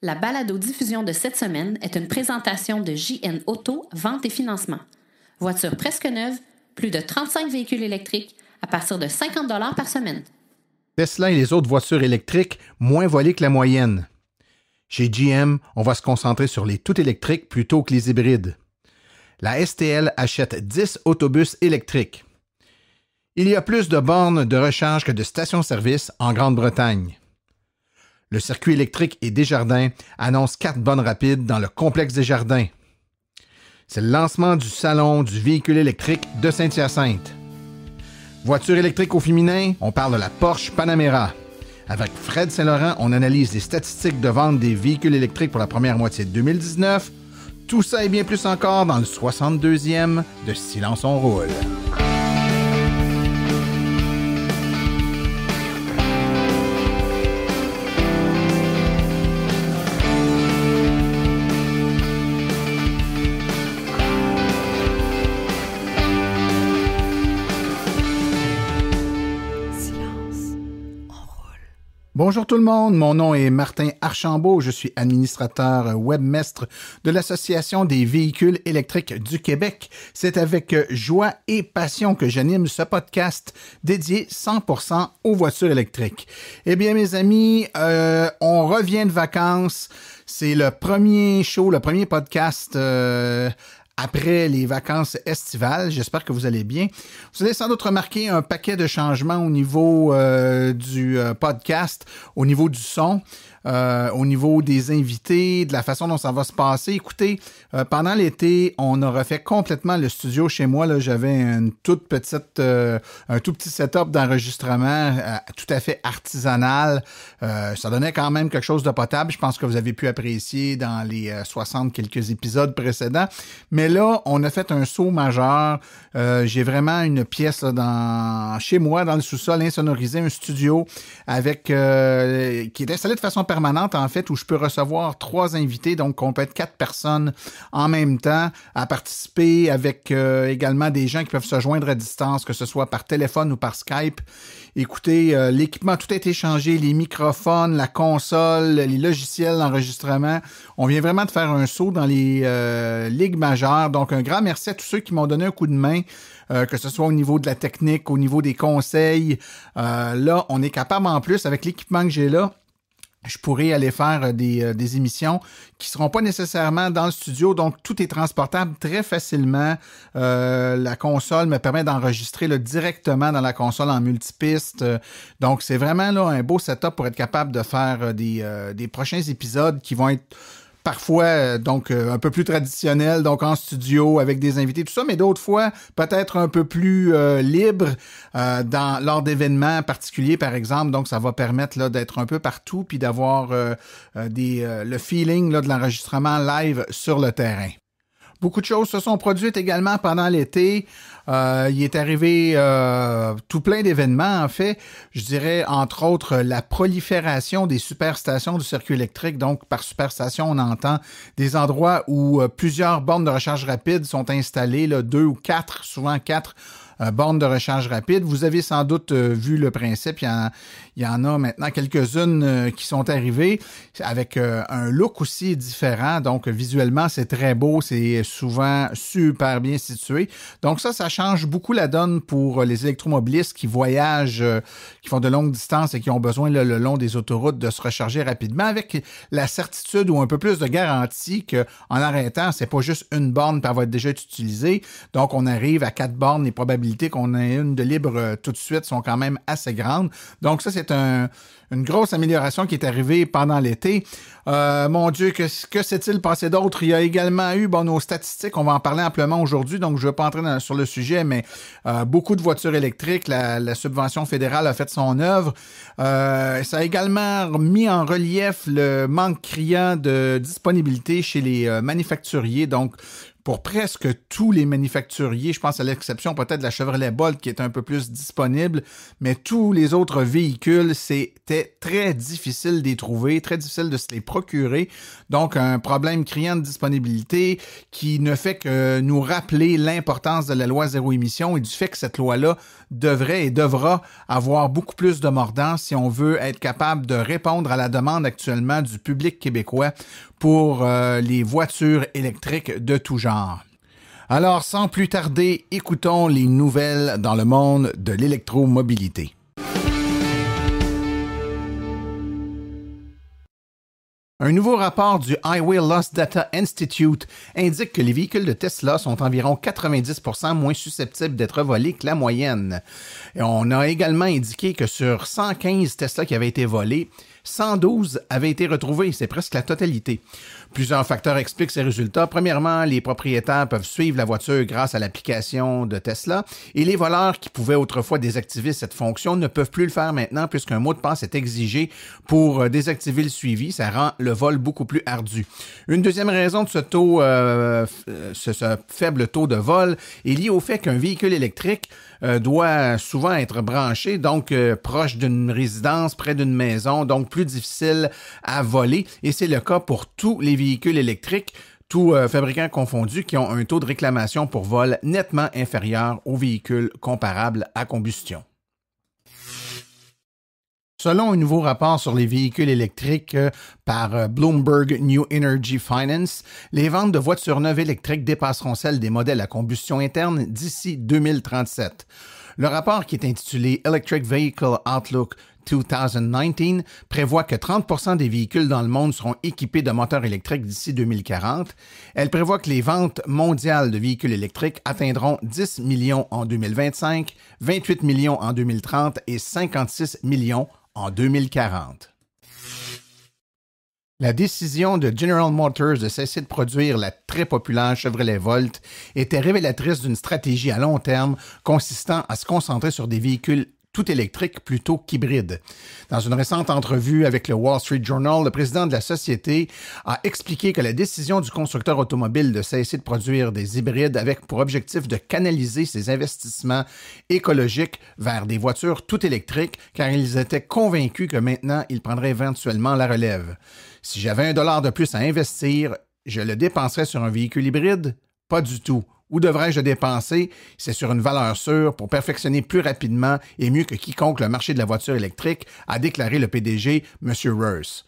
La balado-diffusion de cette semaine est une présentation de JN Auto, vente et financement. Voiture presque neuve, plus de 35 véhicules électriques à partir de 50 $ par semaine. Tesla et les autres voitures électriques moins volées que la moyenne. Chez GM, on va se concentrer sur les tout électriques plutôt que les hybrides. La STL achète 10 autobus électriques. Il y a plus de bornes de recharge que de stations-service en Grande-Bretagne. Le circuit électrique et Desjardins annonce 4 bornes rapides dans le complexe Desjardins. C'est le lancement du salon du véhicule électrique de Saint-Hyacinthe. Voiture électrique au féminin, on parle de la Porsche Panamera. Avec Fred Saint-Laurent, on analyse les statistiques de vente des véhicules électriques pour la première moitié de 2019. Tout ça et bien plus encore dans le 62e de Silence on roule. Bonjour tout le monde, mon nom est Martin Archambault, je suis administrateur webmestre de l'Association des véhicules électriques du Québec. C'est avec joie et passion que j'anime ce podcast dédié 100% aux voitures électriques. Eh bien mes amis, on revient de vacances, c'est le premier show, le premier podcast après les vacances estivales. J'espère que vous allez bien. Vous allez sans doute remarquer un paquet de changements au niveau du podcast, au niveau du son, au niveau des invités, de la façon dont ça va se passer. Écoutez, pendant l'été, on a refait complètement le studio chez moi. Là, j'avais une toute petite, un tout petit setup d'enregistrement tout à fait artisanal. Ça donnait quand même quelque chose de potable. Je pense que vous avez pu apprécier dans les 60 quelques épisodes précédents. Mais là, on a fait un saut majeur. J'ai vraiment une pièce là, chez moi, dans le sous-sol, insonorisé, un studio avec qui est installé de façon permanente, en fait, où je peux recevoir 3 invités, donc on peut être 4 personnes en même temps à participer avec également des gens qui peuvent se joindre à distance, que ce soit par téléphone ou par Skype. Écoutez, l'équipement, tout a été changé, les microphones, la console, les logiciels d'enregistrement. On vient vraiment de faire un saut dans les ligues majeures. Donc, un grand merci à tous ceux qui m'ont donné un coup de main, que ce soit au niveau de la technique, au niveau des conseils. Là, on est capable en plus, avec l'équipement que j'ai là, je pourrais aller faire des émissions qui seront pas nécessairement dans le studio, donc tout est transportable très facilement. La console me permet d'enregistrer là, directement dans la console en multipiste. Donc c'est vraiment là un beau setup pour être capable de faire des prochains épisodes qui vont être parfois, donc, un peu plus traditionnel, donc en studio, avec des invités, tout ça, mais d'autres fois, peut-être un peu plus libre lors d'événements particuliers, par exemple. Donc, ça va permettre là d'être un peu partout puis d'avoir le feeling là, de l'enregistrement live sur le terrain. Beaucoup de choses se sont produites également pendant l'été. Il est arrivé tout plein d'événements, en fait. Je dirais, entre autres, la prolifération des superstations du circuit électrique. Donc, par superstation, on entend des endroits où plusieurs bornes de recharge rapide sont installées, là, 2 ou 4, souvent 4 bornes de recharge rapide. Vous avez sans doute vu le principe. Il y en a maintenant quelques-unes qui sont arrivées avec un look aussi différent. Donc, visuellement, c'est très beau. C'est souvent super bien situé. Donc, ça change beaucoup la donne pour les électromobilistes qui voyagent, qui font de longues distances et qui ont besoin là, le long des autoroutes de se recharger rapidement avec la certitude ou un peu plus de garantie qu'en arrêtant, c'est pas juste une borne puis elle va être déjà utilisée. Donc, on arrive à 4 bornes. Les probabilités qu'on ait une de libre tout de suite sont quand même assez grandes. Donc, ça, c'est une grosse amélioration qui est arrivée pendant l'été. Mon Dieu, que s'est-il passé d'autre? Il y a également eu nos statistiques, on va en parler amplement aujourd'hui, donc je ne vais pas entrer sur le sujet, mais beaucoup de voitures électriques, la subvention fédérale a fait son œuvre. Ça a également mis en relief le manque criant de disponibilité chez les manufacturiers, donc pour presque tous les manufacturiers. Je pense à l'exception peut-être de la Chevrolet Bolt qui est un peu plus disponible, mais tous les autres véhicules, c'était très difficile d'y trouver, très difficile de se les procurer. Donc, un problème criant de disponibilité qui ne fait que nous rappeler l'importance de la loi zéro émission et du fait que cette loi-là devrait et devra avoir beaucoup plus de mordant si on veut être capable de répondre à la demande actuellement du public québécois pour les voitures électriques de tout genre. Alors, sans plus tarder, écoutons les nouvelles dans le monde de l'électromobilité. Un nouveau rapport du Highway Loss Data Institute indique que les véhicules de Tesla sont environ 90% moins susceptibles d'être volés que la moyenne. Et on a également indiqué que sur 115 Tesla qui avaient été volés, 112 avaient été retrouvés, c'est presque la totalité. Plusieurs facteurs expliquent ces résultats. Premièrement, les propriétaires peuvent suivre la voiture grâce à l'application de Tesla et les voleurs qui pouvaient autrefois désactiver cette fonction ne peuvent plus le faire maintenant puisqu'un mot de passe est exigé pour désactiver le suivi. Ça rend le vol beaucoup plus ardu. Une deuxième raison de ce faible taux de vol est liée au fait qu'un véhicule électrique doit souvent être branché, donc proche d'une résidence, près d'une maison, donc plus difficile à voler. Et c'est le cas pour tous les véhicules électriques, tous fabricants confondus, qui ont un taux de réclamation pour vol nettement inférieur aux véhicules comparables à combustion. Selon un nouveau rapport sur les véhicules électriques par Bloomberg New Energy Finance, les ventes de voitures neuves électriques dépasseront celles des modèles à combustion interne d'ici 2037. Le rapport, qui est intitulé Electric Vehicle Outlook 2019, prévoit que 30% des véhicules dans le monde seront équipés de moteurs électriques d'ici 2040. Elle prévoit que les ventes mondiales de véhicules électriques atteindront 10 millions en 2025, 28 millions en 2030 et 56 millions en 2040. La décision de General Motors de cesser de produire la très populaire Chevrolet Volt était révélatrice d'une stratégie à long terme consistant à se concentrer sur des véhicules tout électriques plutôt qu'hybrides. Dans une récente entrevue avec le Wall Street Journal, le président de la société a expliqué que la décision du constructeur automobile de cesser de produire des hybrides avait pour objectif de canaliser ses investissements écologiques vers des voitures tout électriques, car ils étaient convaincus que maintenant, ils prendraient éventuellement la relève. Si j'avais $1 de plus à investir, je le dépenserais sur un véhicule hybride? Pas du tout. Où devrais-je le dépenser? C'est sur une valeur sûre pour perfectionner plus rapidement et mieux que quiconque le marché de la voiture électrique, a déclaré le PDG, M. Roers.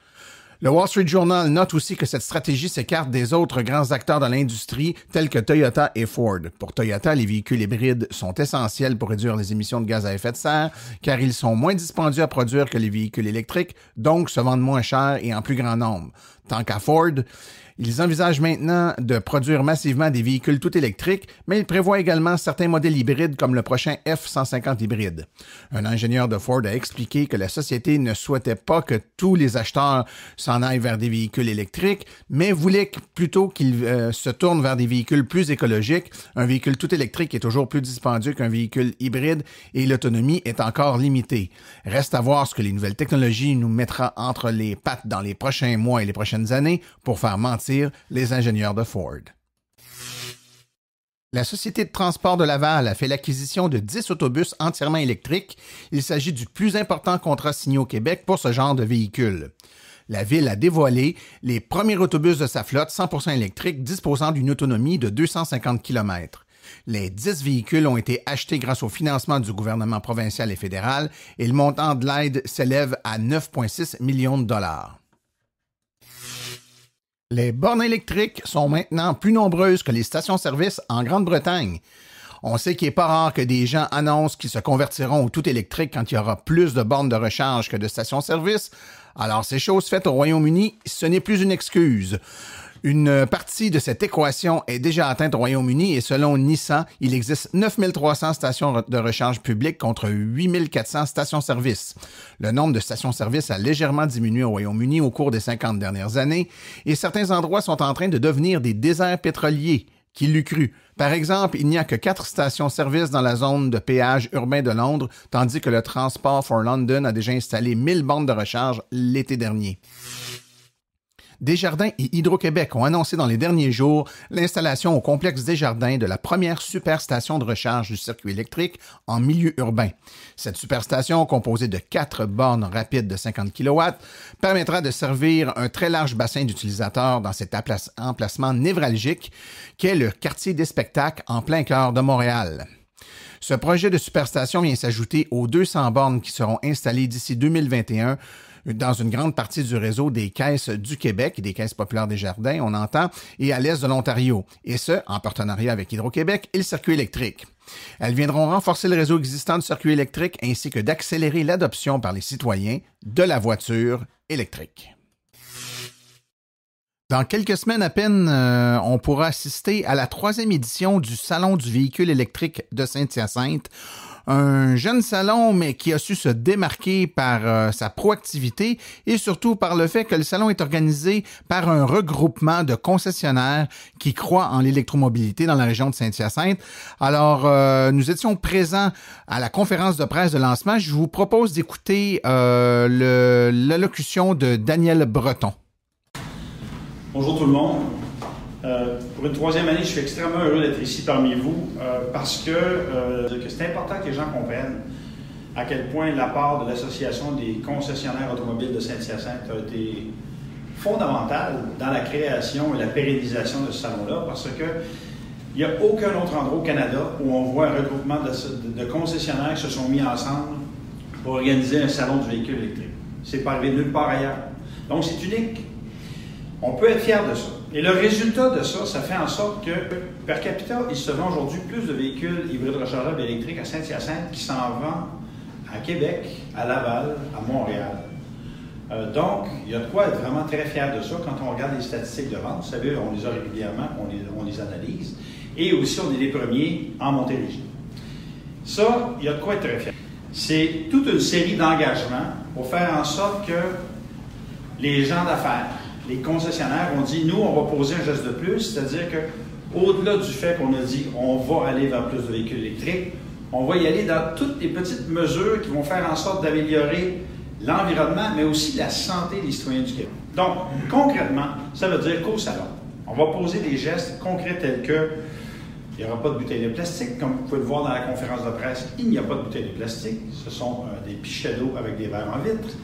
Le Wall Street Journal note aussi que cette stratégie s'écarte des autres grands acteurs de l'industrie tels que Toyota et Ford. Pour Toyota, les véhicules hybrides sont essentiels pour réduire les émissions de gaz à effet de serre car ils sont moins dispendieux à produire que les véhicules électriques, donc se vendent moins cher et en plus grand nombre. Tant qu'à Ford, ils envisagent maintenant de produire massivement des véhicules tout électriques, mais ils prévoient également certains modèles hybrides comme le prochain F-150 hybride. Un ingénieur de Ford a expliqué que la société ne souhaitait pas que tous les acheteurs s'en aillent vers des véhicules électriques, mais voulait plutôt qu'ils se tournent vers des véhicules plus écologiques. Un véhicule tout électrique est toujours plus dispendieux qu'un véhicule hybride et l'autonomie est encore limitée. Reste à voir ce que les nouvelles technologies nous mettra entre les pattes dans les prochains mois et les prochaines années pour faire mentir les ingénieurs de Ford. La Société de transport de Laval a fait l'acquisition de 10 autobus entièrement électriques. Il s'agit du plus important contrat signé au Québec pour ce genre de véhicule. La Ville a dévoilé les premiers autobus de sa flotte 100% électrique disposant d'une autonomie de 250 km. Les 10 véhicules ont été achetés grâce au financement du gouvernement provincial et fédéral et le montant de l'aide s'élève à 9,6 millions de dollars. Les bornes électriques sont maintenant plus nombreuses que les stations-service en Grande-Bretagne. On sait qu'il n'est pas rare que des gens annoncent qu'ils se convertiront au tout électrique quand il y aura plus de bornes de recharge que de stations-service. Alors, c'est chose faite au Royaume-Uni, ce n'est plus une excuse. Une partie de cette équation est déjà atteinte au Royaume-Uni et selon Nissan, il existe 9300 stations de recharge publiques contre 8400 stations-service. Le nombre de stations-service a légèrement diminué au Royaume-Uni au cours des 50 dernières années et certains endroits sont en train de devenir des déserts pétroliers. Qui l'eût cru? Par exemple, il n'y a que 4 stations-service dans la zone de péage urbain de Londres, tandis que le Transport for London a déjà installé 1000 bornes de recharge l'été dernier. Desjardins et Hydro-Québec ont annoncé dans les derniers jours l'installation au complexe Desjardins de la première superstation de recharge du circuit électrique en milieu urbain. Cette superstation, composée de 4 bornes rapides de 50 kW, permettra de servir un très large bassin d'utilisateurs dans cet emplacement névralgique qu'est le quartier des spectacles en plein cœur de Montréal. Ce projet de superstation vient s'ajouter aux 200 bornes qui seront installées d'ici 2021 dans une grande partie du réseau des caisses du Québec, des caisses populaires Desjardins, on entend, et à l'est de l'Ontario, et ce, en partenariat avec Hydro-Québec et le circuit électrique. Elles viendront renforcer le réseau existant de circuit électrique ainsi que d'accélérer l'adoption par les citoyens de la voiture électrique. Dans quelques semaines à peine, on pourra assister à la 3e édition du Salon du véhicule électrique de Saint-Hyacinthe. Un jeune salon, mais qui a su se démarquer par sa proactivité et surtout par le fait que le salon est organisé par un regroupement de concessionnaires qui croient en l'électromobilité dans la région de Saint-Hyacinthe. Alors, nous étions présents à la conférence de presse de lancement. Je vous propose d'écouter l'allocution de Daniel Breton. Bonjour tout le monde. Pour une 3e année, je suis extrêmement heureux d'être ici parmi vous parce que c'est important que les gens comprennent à quel point l'apport de l'Association des concessionnaires automobiles de Saint-Hyacinthe a été fondamental dans la création et la pérennisation de ce salon-là parce que il n'y a aucun autre endroit au Canada où on voit un regroupement de concessionnaires qui se sont mis ensemble pour organiser un salon du véhicule électrique. C'est pas arrivé nulle part ailleurs. Donc, c'est unique. On peut être fier de ça. Et le résultat de ça, ça fait en sorte que, per capita, il se vend aujourd'hui plus de véhicules hybrides rechargeables électriques à Saint-Hyacinthe qu'il s'en vend à Québec, à Laval, à Montréal. Donc, il y a de quoi être vraiment très fier de ça quand on regarde les statistiques de vente. Vous savez, on les a régulièrement, on les analyse. Et aussi, on est les premiers en Montérégie. Ça, il y a de quoi être très fier. C'est toute une série d'engagements pour faire en sorte que les gens d'affaires, les concessionnaires ont dit, nous, on va poser un geste de plus, c'est-à-dire qu'au-delà du fait qu'on a dit, on va aller vers plus de véhicules électriques, on va y aller dans toutes les petites mesures qui vont faire en sorte d'améliorer l'environnement, mais aussi la santé des citoyens du Québec. Donc, concrètement, ça veut dire qu'au salon, on va poser des gestes concrets tels que il n'y aura pas de bouteilles de plastique. Comme vous pouvez le voir dans la conférence de presse, il n'y a pas de bouteilles de plastique. Ce sont des pichets d'eau avec des verres en vitre.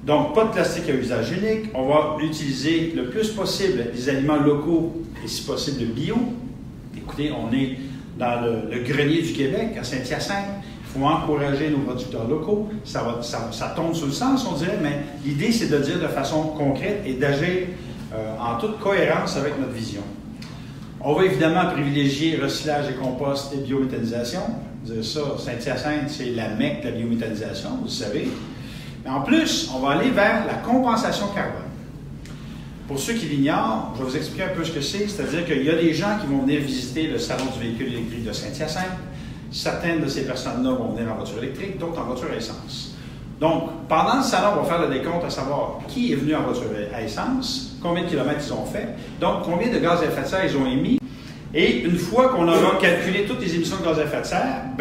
Donc, pas de plastique à usage unique. On va utiliser le plus possible des aliments locaux et si possible bio. Écoutez, on est dans le grenier du Québec, à Saint-Hyacinthe. Il faut encourager nos producteurs locaux. Ça tombe sous le sens, on dirait, mais l'idée, c'est de dire de façon concrète et d'agir en toute cohérence avec notre vision. On va évidemment privilégier recyclage et compost et biométhanisation. Ça, Saint-Hyacinthe, c'est la mecque de la biométhanisation, vous le savez. Mais en plus, on va aller vers la compensation carbone. Pour ceux qui l'ignorent, je vais vous expliquer un peu ce que c'est. C'est-à-dire qu'il y a des gens qui vont venir visiter le Salon du véhicule électrique de Saint-Hyacinthe. Certaines de ces personnes-là vont venir en voiture électrique, d'autres en voiture à essence. Donc, pendant le salon, on va faire le décompte à savoir qui est venu en voiture à essence, combien de kilomètres ils ont fait, donc combien de gaz à effet de serre ils ont émis. Et une fois qu'on aura calculé toutes les émissions de gaz à effet de serre,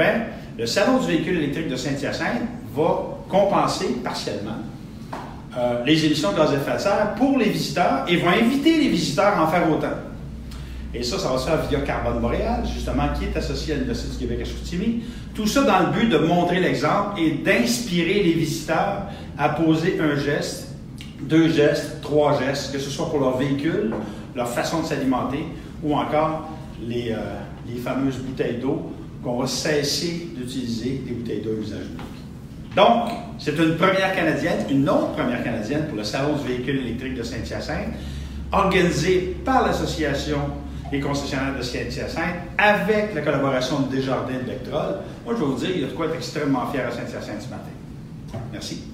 le Salon du véhicule électrique de Saint-Hyacinthe va compenser partiellement les émissions de gaz à effet de serre pour les visiteurs et va inviter les visiteurs à en faire autant. Et ça va se faire via Carbone Boréal, justement, qui est associé à l'Université du Québec à Chicoutimi. Tout ça dans le but de montrer l'exemple et d'inspirer les visiteurs à poser un geste, 2 gestes, 3 gestes, que ce soit pour leur véhicule, leur façon de s'alimenter ou encore les fameuses bouteilles d'eau qu'on va cesser d'utiliser des bouteilles d'eau à usage unique. Donc, c'est une première canadienne, une autre première canadienne pour le Salon du véhicule électrique de Saint-Hyacinthe, organisée par l'Association des concessionnaires de Saint-Hyacinthe avec la collaboration de Desjardins et de Lectrol. Moi, je vais vous dire, il y a de quoi être extrêmement fier à Saint-Hyacinthe ce matin. Merci.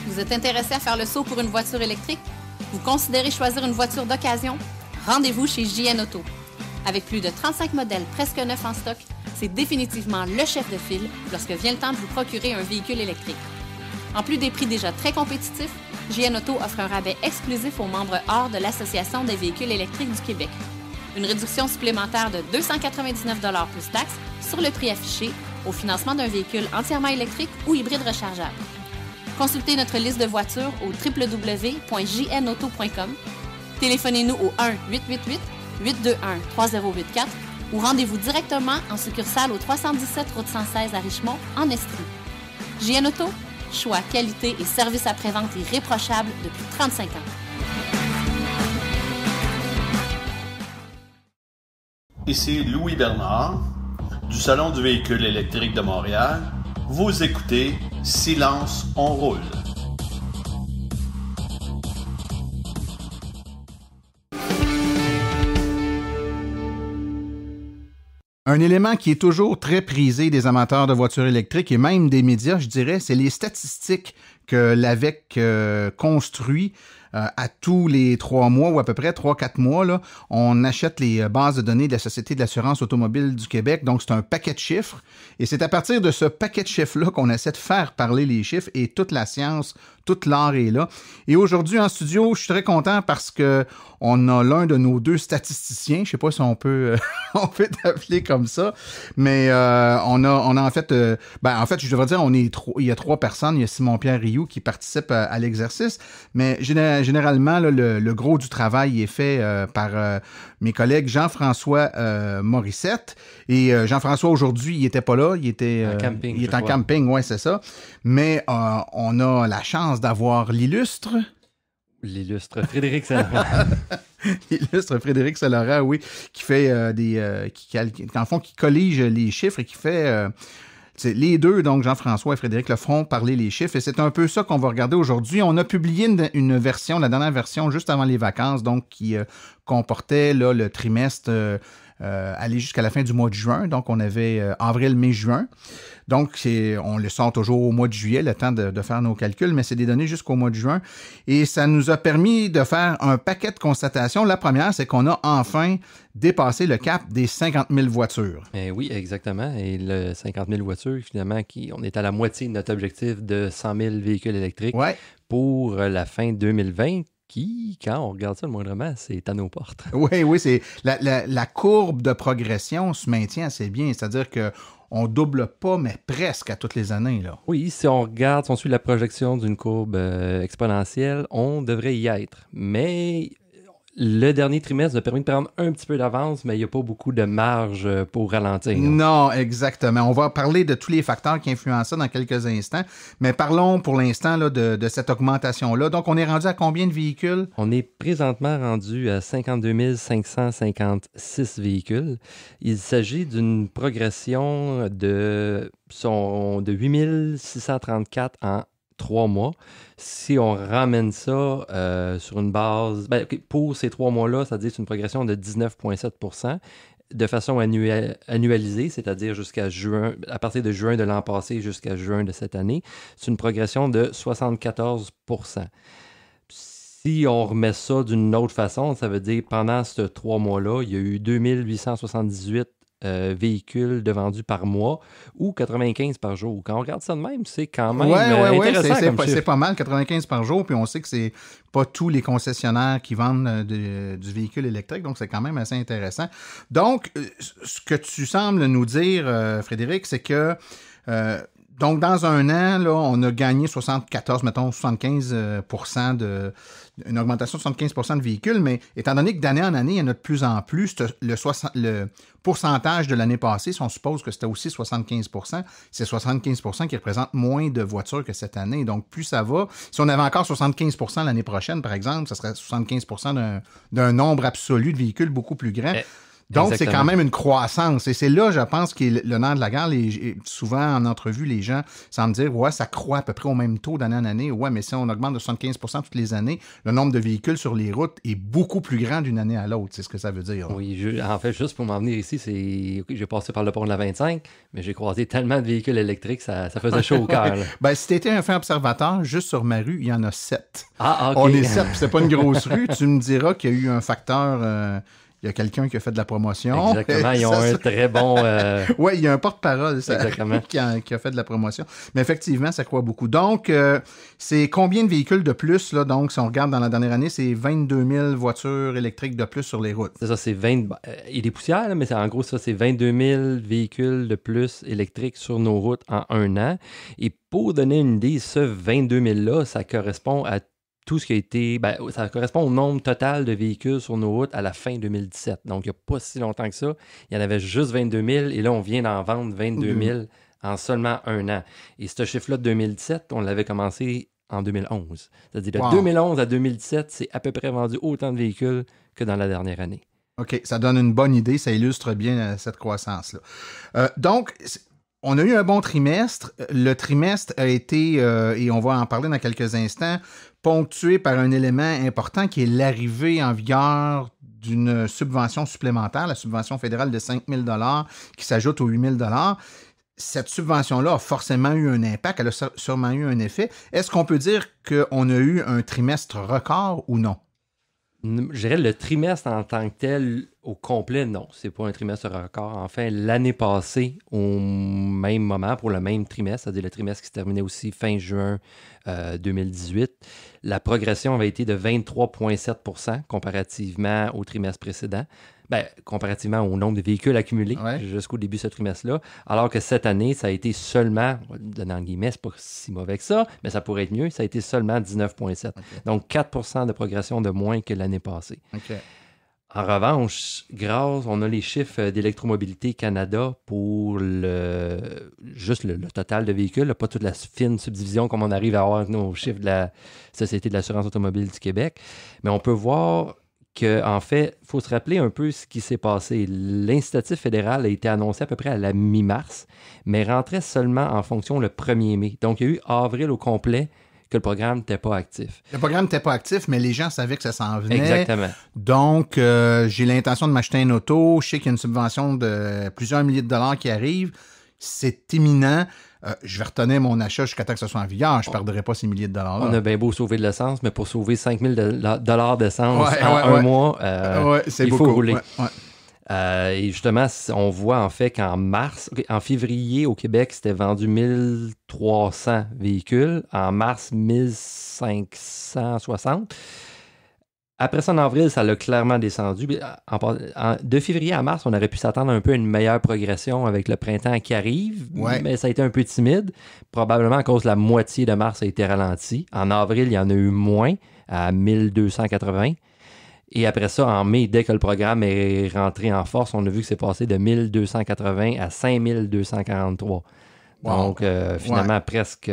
Vous êtes intéressé à faire le saut pour une voiture électrique? Vous considérez choisir une voiture d'occasion? Rendez-vous chez JN Auto. Avec plus de 35 modèles presque neufs en stock, c'est définitivement le chef de file lorsque vient le temps de vous procurer un véhicule électrique. En plus des prix déjà très compétitifs, JN Auto offre un rabais exclusif aux membres hors de l'Association des véhicules électriques du Québec. Une réduction supplémentaire de 299 $ plus taxes sur le prix affiché au financement d'un véhicule entièrement électrique ou hybride rechargeable. Consultez notre liste de voitures au www.jnauto.com. Téléphonez-nous au 1-888-821-3084 ou rendez-vous directement en succursale au 317 route 116 à Richmond, en Estrie. JN Auto, choix, qualité et service après-vente irréprochable depuis 35 ans. Ici Louis Bernard, du Salon du véhicule électrique de Montréal. Vous écoutez Silence, on roule. Un élément qui est toujours très prisé des amateurs de voitures électriques et même des médias, je dirais, c'est les statistiques que l'AVEC construit à tous les 3 mois ou à peu près 3-4 mois. Là, on achète les bases de données de la Société de l'assurance automobile du Québec. Donc, c'est un paquet de chiffres. Et c'est à partir de ce paquet de chiffres-là qu'on essaie de faire parler les chiffres et toute la science, toute l'art est là. Et aujourd'hui, en studio, je suis très content parce que on a l'un de nos 2 statisticiens. Je sais pas si on peut on peut t'appeler comme ça, mais on a en fait en fait, je devrais dire il y a 3 personnes. Il y a Simon-Pierre Rioux qui participe à l'exercice, mais généralement là, le gros du travail est fait par mes collègues Jean-François Morissette. Et Jean-François, aujourd'hui, il était pas là. Il était en camping, ouais, c'est ça. Mais on a la chance d'avoir l'illustre Frédéric Saint-Laurent. L'illustre Frédéric Saint-Laurent, oui, qui fait qui collige les chiffres et qui fait les deux, donc Jean-François et Frédéric, le feront parler les chiffres. Et c'est un peu ça qu'on va regarder aujourd'hui. On a publié une version, la dernière version, juste avant les vacances, donc qui comportait là, le trimestre aller jusqu'à la fin du mois de juin. Donc, on avait avril, mai, juin. Donc, on le sort toujours au mois de juillet, le temps de faire nos calculs, mais c'est des données jusqu'au mois de juin. Et ça nous a permis de faire un paquet de constatations. La première, c'est qu'on a enfin dépassé le cap des 50 000 voitures. Oui, exactement. Et le 50 000 voitures, finalement, on est à la moitié de notre objectif de 100 000 véhicules électriques pour la fin 2020. Qui, quand on regarde ça le moindrement, c'est à nos portes. Oui, c'est la courbe de progression se maintient assez bien. C'est-à-dire qu'on double pas, mais presque à toutes les années, là. Oui, si on suit la projection d'une courbe exponentielle, on devrait y être. Mais le dernier trimestre a permis de prendre un petit peu d'avance, mais il n'y a pas beaucoup de marge pour ralentir. Non, exactement. On va parler de tous les facteurs qui influencent ça dans quelques instants, mais parlons pour l'instant là, de cette augmentation-là. Donc, on est rendu à combien de véhicules? On est présentement rendu à 52 556 véhicules. Il s'agit d'une progression de 8 634 en 3 mois. Si on ramène ça sur une base... pour ces 3 mois-là, c'est-à-dire une progression de 19,7 % de façon annualisée, c'est-à-dire à partir de juin de l'an passé jusqu'à juin de cette année, c'est une progression de 74 %. Si on remet ça d'une autre façon, ça veut dire pendant ces 3 mois-là, il y a eu 2878 véhicules de vendus par mois ou 95 par jour. Quand on regarde ça de même, c'est quand même intéressant. C'est pas mal, 95 par jour, puis on sait que c'est pas tous les concessionnaires qui vendent du véhicule électrique, donc c'est quand même assez intéressant. Donc, ce que tu sembles nous dire, Frédéric, c'est que donc, dans un an, là, on a gagné 75 une augmentation de 75 % de véhicules, mais étant donné que d'année en année, il y en a de plus en plus, le pourcentage de l'année passée, si on suppose que c'était aussi 75 %, c'est 75 % qui représente moins de voitures que cette année. Donc, plus ça va. Si on avait encore 75 % l'année prochaine, par exemple, ça serait 75 % d'un nombre absolu de véhicules beaucoup plus grand. Donc, c'est quand même une croissance. Et c'est là, je pense, qui est le nerf de la guerre. Souvent, en entrevue, les gens semblent dire, ouais, ça croît à peu près au même taux d'année en année. Ouais, mais si on augmente de 75 % toutes les années, le nombre de véhicules sur les routes est beaucoup plus grand d'une année à l'autre. C'est ce que ça veut dire. Là. Oui, en fait, juste pour m'en venir ici, j'ai passé par le pont de la 25, mais j'ai croisé tellement de véhicules électriques, ça faisait chaud au cœur. Si tu étais un fin observateur, juste sur ma rue, il y en a 7. Ah, OK. On est 7, c'est pas une grosse rue. Tu me diras qu'il y a eu un facteur... Il y a quelqu'un qui a fait de la promotion. Exactement, ils ont un très bon... Oui, il y a un porte-parole Exactement. qui a fait de la promotion. Mais effectivement, ça croît beaucoup. Donc, c'est combien de véhicules de plus, là? Donc, si on regarde dans la dernière année, c'est 22 000 voitures électriques de plus sur les routes. C'est ça, c'est 20... il y a des poussières, là, mais en gros, ça, c'est 22 000 véhicules de plus électriques sur nos routes en un an. Et pour donner une idée, ce 22 000-là, ça correspond à tout ce qui a été... ça correspond au nombre total de véhicules sur nos routes à la fin 2017. Donc, il n'y a pas si longtemps que ça. Il y en avait juste 22 000 et là, on vient d'en vendre 22 000 en seulement un an. Et ce chiffre-là de 2017, on l'avait commencé en 2011. C'est-à-dire, de 2011 à 2017, c'est à peu près vendu autant de véhicules que dans la dernière année. OK, ça donne une bonne idée. Ça illustre bien cette croissance-là. Donc, on a eu un bon trimestre. Le trimestre a été, et on va en parler dans quelques instants, ponctué par un élément important qui est l'arrivée en vigueur d'une subvention supplémentaire, la subvention fédérale de 5 000 $ qui s'ajoute aux 8 000 $. Cette subvention-là a forcément eu un impact, elle a sûrement eu un effet. Est-ce qu'on peut dire qu'on a eu un trimestre record ou non? Je dirais le trimestre en tant que tel, au complet, non. C'est pas un trimestre record. Enfin, l'année passée, au même moment, pour le même trimestre, c'est-à-dire le trimestre qui se terminait aussi fin juin 2018, la progression avait été de 23,7 % comparativement au trimestre précédent. Comparativement au nombre de véhicules accumulés jusqu'au début de ce trimestre-là. Alors que cette année, ça a été seulement, dans guillemets, c'est pas si mauvais que ça, mais ça pourrait être mieux, ça a été seulement 19,7 %. Okay. Donc 4 % de progression de moins que l'année passée. Okay. En revanche, on a les chiffres d'Électromobilité Canada pour juste le total de véhicules, là, pas toute la fine subdivision comme on arrive à avoir nos chiffres de la Société de l'assurance automobile du Québec. Mais on peut voir qu'en fait, il faut se rappeler un peu ce qui s'est passé. L'incitatif fédéral a été annoncé à peu près à la mi-mars, mais rentrait seulement en fonction le 1er mai. Donc, il y a eu avril au complet que le programme n'était pas actif. Le programme n'était pas actif, mais les gens savaient que ça s'en venait. Exactement. Donc, j'ai l'intention de m'acheter une auto. Je sais qu'il y a une subvention de plusieurs milliers de dollars qui arrive. C'est imminent. Je vais retenir mon achat jusqu'à temps que ce soit en vigueur. Je ne perdrai pas ces milliers de dollars-là. On a bien beau sauver de l'essence, mais pour sauver 5 000 $ d'essence un mois, il faut rouler. Et justement, on voit en fait en février au Québec, c'était vendu 1300 véhicules. En mars, 1560. Après ça, en avril, ça l'a clairement descendu. De février à mars, on aurait pu s'attendre un peu à une meilleure progression avec le printemps qui arrive, mais ça a été un peu timide. Probablement à cause de la moitié de mars a été ralenti. En avril, il y en a eu moins, à 1280. Et après ça, en mai, dès que le programme est rentré en force, on a vu que c'est passé de 1280 à 5243. Donc, finalement, presque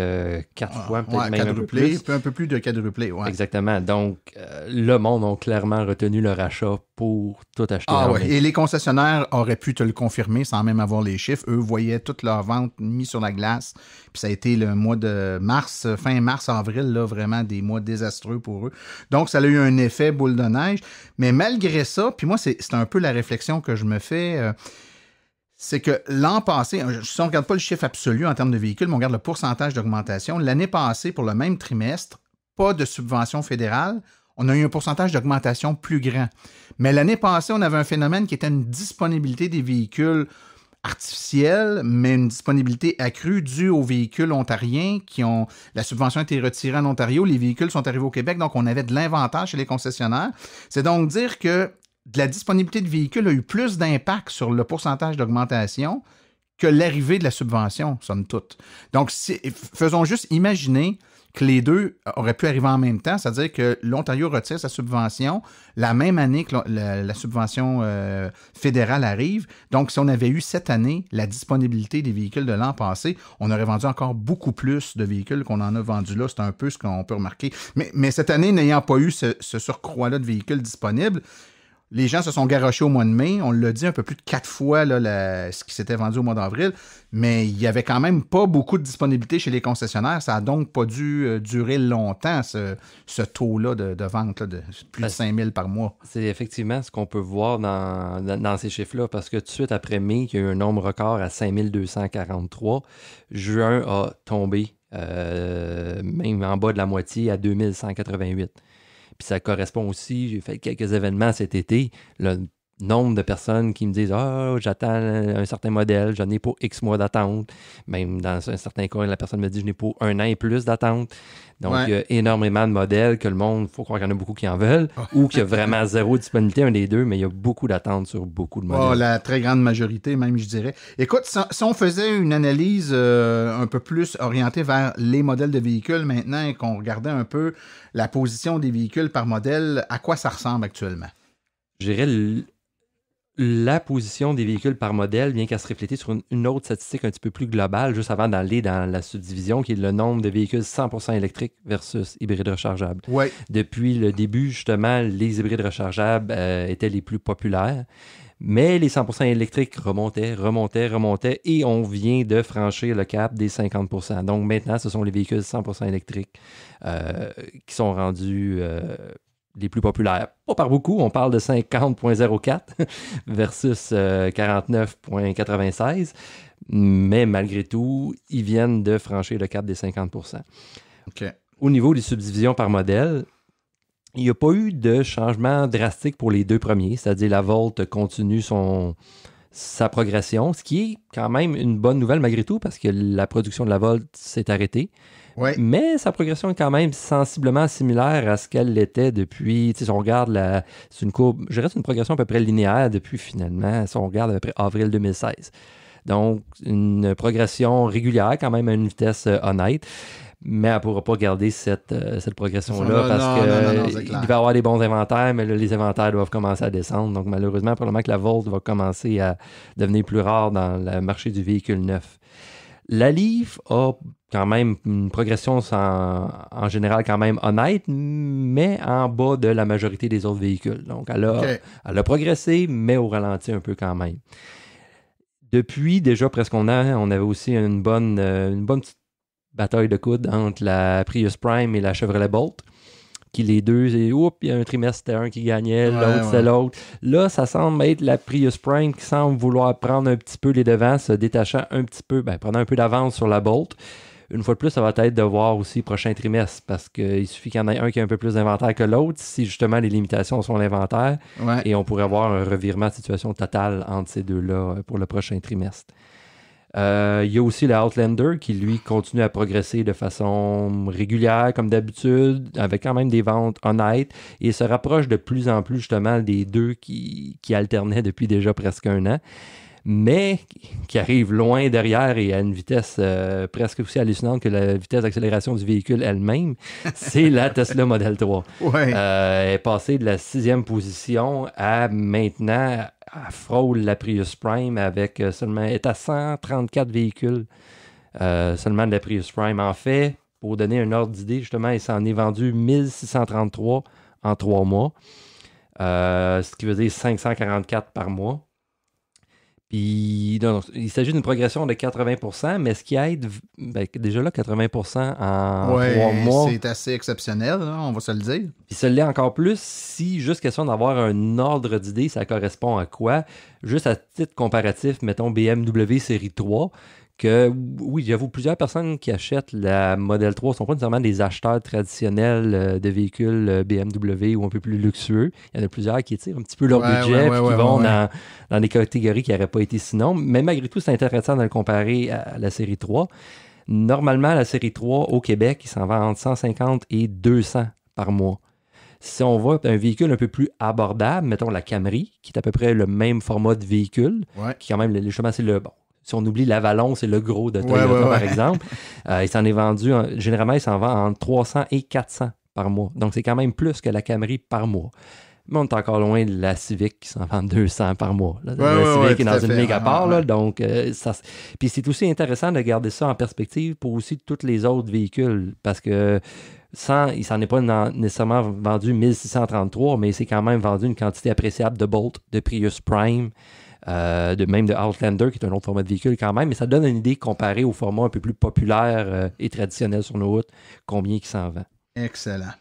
4 fois, peut-être même un peu plus. Un peu plus de quadruplé, Exactement. Donc, le monde a clairement retenu leur achat pour tout acheter. Et les concessionnaires auraient pu te le confirmer sans même avoir les chiffres. Eux voyaient toutes leurs ventes mises sur la glace. Puis ça a été le mois de mars, fin mars, avril, là, vraiment des mois désastreux pour eux. Donc, ça a eu un effet boule de neige. Mais malgré ça, puis moi, c'est un peu la réflexion que je me fais... c'est que l'an passé, si on ne regarde pas le chiffre absolu en termes de véhicules, mais on regarde le pourcentage d'augmentation, l'année passée, pour le même trimestre, pas de subvention fédérale, on a eu un pourcentage d'augmentation plus grand. Mais l'année passée, on avait un phénomène qui était une disponibilité des véhicules artificielle, mais une disponibilité accrue due aux véhicules ontariens qui ont... La subvention a été retirée en Ontario, les véhicules sont arrivés au Québec, donc on avait de l'inventaire chez les concessionnaires. C'est donc dire que de la disponibilité de véhicules a eu plus d'impact sur le pourcentage d'augmentation que l'arrivée de la subvention, somme toute. Donc, faisons juste imaginer que les deux auraient pu arriver en même temps, c'est-à-dire que l'Ontario retire sa subvention la même année que la subvention fédérale arrive. Donc, si on avait eu cette année la disponibilité des véhicules de l'an passé, on aurait vendu encore beaucoup plus de véhicules qu'on en a vendus là. C'est un peu ce qu'on peut remarquer. Mais cette année, n'ayant pas eu ce surcroît-là de véhicules disponibles, les gens se sont garochés au mois de mai. On l'a dit un peu plus de 4 fois là, ce qui s'était vendu au mois d'avril. Mais il n'y avait quand même pas beaucoup de disponibilité chez les concessionnaires. Ça n'a donc pas dû durer longtemps, ce taux-là de vente là, de plus de 5 000 par mois. C'est effectivement ce qu'on peut voir dans ces chiffres-là. Parce que tout de suite après mai, il y a eu un nombre record à 5 243. Juin a tombé même en bas de la moitié à 2 188. Puis ça correspond aussi, j'ai fait quelques événements cet été. Le nombre de personnes qui me disent « Ah, j'attends un certain modèle, j'en ai pour X mois d'attente. » Même dans un certain cas, la personne me dit « Je n'ai pour 1 an et plus d'attente. » Donc, il y a énormément de modèles que le monde, il faut croire qu'il y en a beaucoup qui en veulent, ou qu'il y a vraiment zéro disponibilité, un des deux, mais il y a beaucoup d'attentes sur beaucoup de modèles. La très grande majorité, même, je dirais. Écoute, si on faisait une analyse un peu plus orientée vers les modèles de véhicules maintenant et qu'on regardait un peu la position des véhicules par modèle, à quoi ça ressemble actuellement? Je dirais la position des véhicules par modèle vient qu'à se refléter sur une autre statistique un petit peu plus globale, juste avant d'aller dans la subdivision, qui est le nombre de véhicules 100% électriques versus hybrides rechargeables. Ouais. Depuis le début, justement, les hybrides rechargeables étaient les plus populaires, mais les 100% électriques remontaient, et on vient de franchir le cap des 50%. Donc maintenant, ce sont les véhicules 100% électriques qui sont rendus... les plus populaires. Pas par beaucoup, on parle de 50.04 versus 49.96, mais malgré tout, ils viennent de franchir le cap des 50%. Okay. Au niveau des subdivisions par modèle, il n'y a pas eu de changement drastique pour les deux premiers, c'est-à-dire la Volt continue sa progression, ce qui est quand même une bonne nouvelle malgré tout, parce que la production de la Volt s'est arrêtée. Ouais. Mais sa progression est quand même sensiblement similaire à ce qu'elle l'était depuis, si on regarde c'est une courbe, je dirais c'est une progression à peu près linéaire depuis finalement, si on regarde à peu près avril 2016. Donc, une progression régulière quand même à une vitesse honnête, mais elle ne pourra pas garder cette progression-là parce qu'il va y avoir des bons inventaires, mais là, les inventaires doivent commencer à descendre. Donc, malheureusement, probablement que la Volt va commencer à devenir plus rare dans le marché du véhicule neuf. La Leaf a quand même une progression en général quand même honnête, mais en bas de la majorité des autres véhicules. Donc, elle a progressé, mais au ralenti un peu quand même. Depuis déjà presque un an, on avait aussi une bonne petite bataille de coude entre la Prius Prime et la Chevrolet Bolt. Qui les deux, il y a un trimestre, c'était un qui gagnait, l'autre, c'était l'autre. Là, ça semble être la Prius Prime qui semble vouloir prendre un petit peu les devants, se détachant un petit peu, prenant un peu d'avance sur la Bolt. Une fois de plus, ça va être de voir aussi prochain trimestre, parce qu'il suffit qu'il y en ait un qui a un peu plus d'inventaire que l'autre, si justement les limitations sont l'inventaire, et on pourrait avoir un revirement de situation totale entre ces deux-là pour le prochain trimestre. Il y a aussi le Outlander qui, lui, continue à progresser de façon régulière, comme d'habitude, avec quand même des ventes honnêtes, et se rapproche de plus en plus, justement, des deux qui alternaient depuis déjà presque un an, mais qui arrivent loin derrière et à une vitesse presque aussi hallucinante que la vitesse d'accélération du véhicule elle-même, c'est la Tesla Model 3. Elle est passée de la 6e position à maintenant... Elle frôle la Prius Prime avec seulement... Elle est à 134 véhicules seulement de la Prius Prime. En fait, pour donner un ordre d'idée, justement, il s'en est vendu 1633 en 3 mois. Ce qui veut dire 544 par mois. Puis, il s'agit d'une progression de 80%, mais ce qui aide, déjà là, 80% en 3 mois. C'est assez exceptionnel, là, on va se le dire. Puis ça l'est encore plus si, juste question d'avoir un ordre d'idée, ça correspond à quoi? Juste à titre comparatif, mettons BMW série 3, que, oui, j'avoue, plusieurs personnes qui achètent la Model 3 ne sont pas nécessairement des acheteurs traditionnels de véhicules BMW ou un peu plus luxueux. Il y en a plusieurs qui tirent un petit peu leur budget et qui vont dans des catégories qui n'auraient pas été sinon. Mais malgré tout, c'est intéressant de le comparer à la série 3. Normalement, la série 3 au Québec, il s'en vend entre 150 et 200 par mois. Si on voit un véhicule un peu plus abordable, mettons la Camry, qui est à peu près le même format de véhicule, qui quand même, justement, c'est le bon. Si on oublie l'Avalon, c'est le gros de Toyota, par exemple. Il s'en est vendu, généralement, il s'en vend entre 300 et 400 par mois. Donc, c'est quand même plus que la Camry par mois. Mais on est encore loin de la Civic qui s'en vend 200 par mois. La Civic est dans une méga part. Là, donc, puis c'est aussi intéressant de garder ça en perspective pour aussi tous les autres véhicules. Parce que il s'en est pas nécessairement vendu 1633, mais il s'est quand même vendu une quantité appréciable de Bolt, de Prius Prime, même de Outlander, qui est un autre format de véhicule quand même, mais ça donne une idée comparée au format un peu plus populaire et traditionnel sur nos routes, combien il s'en vend. Excellent.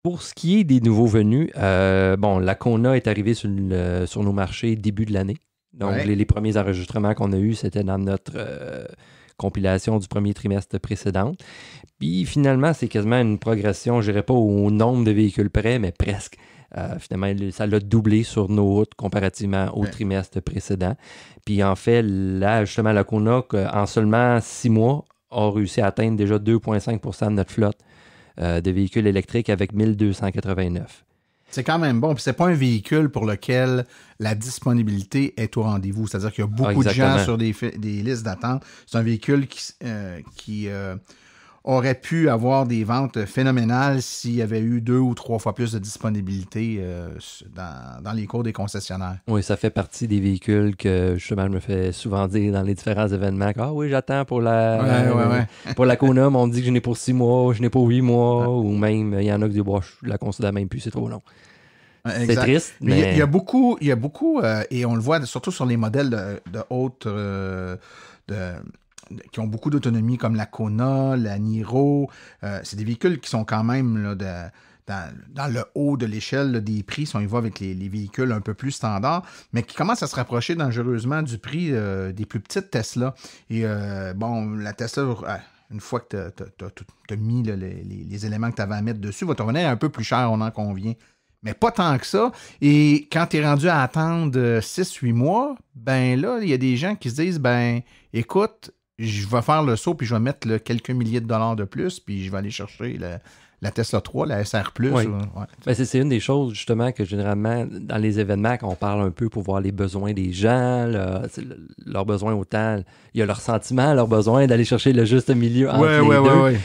Pour ce qui est des nouveaux venus, la Kona est arrivée sur nos marchés début de l'année. Donc, les premiers enregistrements qu'on a eus, c'était dans notre compilation du premier trimestre précédent. Puis, finalement, c'est quasiment une progression, je dirais pas au nombre de véhicules près, mais presque. Finalement, ça l'a doublé sur nos routes comparativement au trimestre précédent. Puis en fait, là, justement, la Kona, en seulement 6 mois, a réussi à atteindre déjà 2,5% de notre flotte de véhicules électriques avec 1289. C'est quand même bon. Puis c'est pas un véhicule pour lequel la disponibilité est au rendez-vous. C'est-à-dire qu'il y a beaucoup de gens sur des listes d'attente. C'est un véhicule qui aurait pu avoir des ventes phénoménales s'il y avait eu 2 ou 3 fois plus de disponibilité dans les cours des concessionnaires. Oui, ça fait partie des véhicules que justement je me fais souvent dire dans les différents événements. Ah oui, j'attends pour pour la Kona, mais on me dit que je n'ai pour 6 mois, je n'ai pour 8 mois, ou même il y en a qui disent je la considère même plus, c'est trop long. C'est triste, mais... Il y a beaucoup, et on le voit surtout sur les modèles de haute... qui ont beaucoup d'autonomie, comme la Kona, la Niro. C'est des véhicules qui sont quand même là, dans le haut de l'échelle là, des prix, si on y va avec les véhicules un peu plus standards, mais qui commencent à se rapprocher dangereusement du prix des plus petites Tesla. Et la Tesla... une fois que tu as mis là, les éléments que tu avais à mettre dessus, va te revenir un peu plus cher, on en convient. Mais pas tant que ça. Et quand tu es rendu à attendre 6-8 mois, ben là, il y a des gens qui se disent, écoute, je vais faire le saut, puis je vais mettre quelques milliers de dollars de plus, puis je vais aller chercher la Tesla 3, la SR+. Oui. Ben, c'est une des choses, justement, que généralement, dans les événements, quand on parle un peu pour voir les besoins des gens, leurs besoins autant, il y a leur sentiment, leur besoin d'aller chercher le juste milieu entre les deux. Ouais.